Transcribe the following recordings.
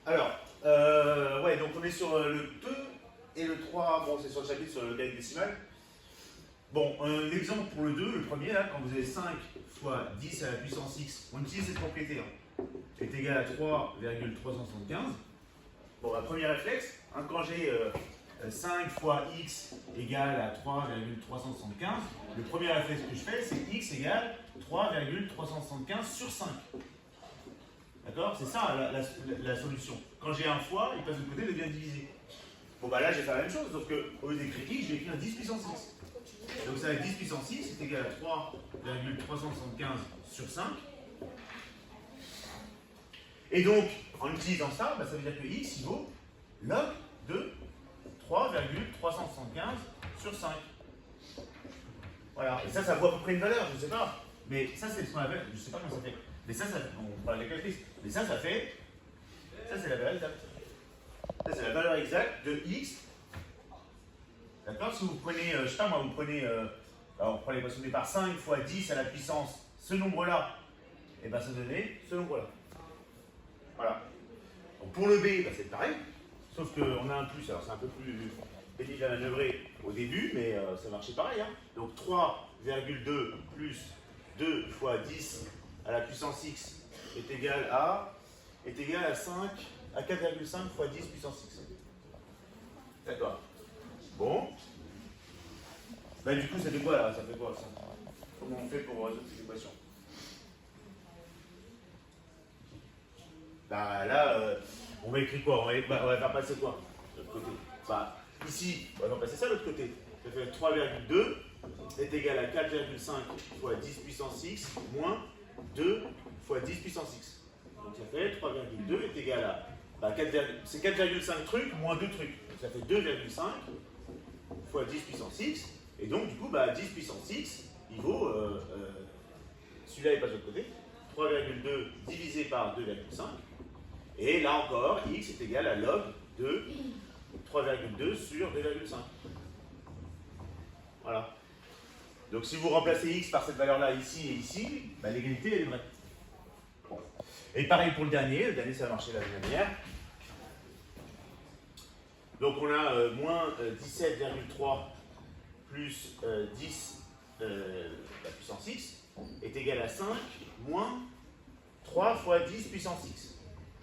Alors, ouais, donc on est sur le 2 et le 3, bon, c'est sur le chapitre sur le calcul décimal. Bon, l'exemple pour le 2, le premier, là, quand vous avez 5 fois 10 à la puissance x, on utilise cette propriété, hein, est égal à 3,375. Bon, bah, premier réflexe, hein, quand j'ai 5 fois x égale à 3,375, le premier réflexe que je fais, c'est x égale 3,375 sur 5. D'accord? C'est ça la solution. Quand j'ai un fois, il passe de côté, il devient divisé. Bon, bah là, j'ai fait la même chose, sauf qu'au lieu d'écrire x, j'ai écrit un 10 puissance 6. Donc ça va être 10 puissance 6, c'est égal à 3,375 sur 5. Et donc, en utilisant ça, bah, ça veut dire que x, il vaut log de 3,375 sur 5. Voilà, et ça vaut à peu près une valeur, je ne sais pas. Mais ça, c'est ce qu'on appelle, je ne sais pas comment ça fait. Mais ça, on parle de la calculatrice. Mais ça fait, ça c'est la valeur exacte. Ça c'est la valeur exacte de x. D'accord? Si vous prenez, je sais pas moi, vous prenez, on prend l'équation de départ 5 fois 10 à la puissance, ce nombre-là, et bien ça donnait ce nombre-là. Voilà. Donc pour le b, bah, c'est pareil, sauf qu'on a un plus, alors c'est un peu plus pénible à manœuvrer au début, mais ça marchait pareil. Hein. Donc 3,2 plus 2 fois 10 à la puissance x est égal à 5, à 4,5 fois 10 puissance x. D'accord. Bon. Ben, du coup, ça fait quoi là? Ça fait quoi ça? Comment on fait pour résoudre cette équation? Bah là, on va écrire quoi? On va faire passer quoi de l'autre côté? Bah, ici, on va faire passer ça de l'autre côté. Ça fait 3,2 est égal à 4,5 fois 10 puissance x moins 2 fois 10 puissance x. Donc ça fait 3,2 est égal à c'est 4,5 trucs moins 2 trucs. Donc ça fait 2,5 fois 10 puissance x. Et donc du coup, 10 puissance x, il vaut, celui-là il passe de l'autre côté, 3,2 divisé par 2,5. Et là encore, x est égal à log de 3,2 sur 2,5. Voilà. Donc si vous remplacez x par cette valeur-là ici et ici, l'égalité elle est vraie. Bon. Et pareil pour le dernier ça va marcher de la même manière. Donc on a moins 17,3 plus 10 la puissance x est égal à 5 moins 3 fois 10 puissance x.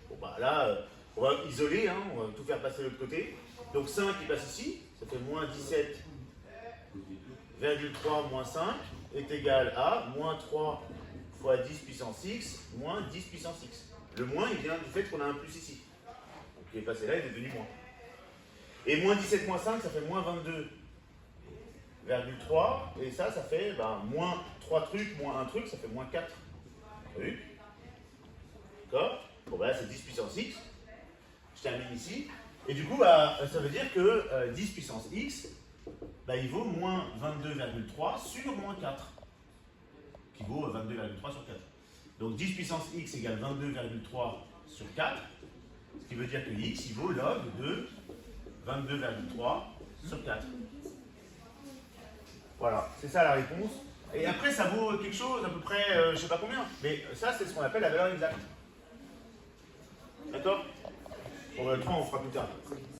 Bon là, on va isoler, hein, on va tout faire passer de l'autre côté. Donc 5 il passe ici, ça fait moins 17,3 moins 5 est égal à moins 3 fois 10 puissance x moins 10 puissance x. Le moins il vient du fait qu'on a un plus ici. Donc il est passé là, il est devenu moins. Et moins 17 moins 5, ça fait moins 22,3. Et ça fait moins 3 trucs, moins 1 truc, ça fait moins 4 trucs. D'accord? Bon, là, c'est 10 puissance x. Je termine ici. Et du coup, ça veut dire que 10 puissance x, il vaut moins 22,3 sur moins 4. Qui vaut 22,3 sur 4. Donc 10 puissance x égale 22,3 sur 4. Ce qui veut dire que x, il vaut log de 22,3 sur 4. Voilà, c'est ça la réponse. Et après, ça vaut quelque chose, à peu près, je ne sais pas combien. Mais ça, c'est ce qu'on appelle la valeur exacte. D'accord? Bon, le 3, on fera plus tard.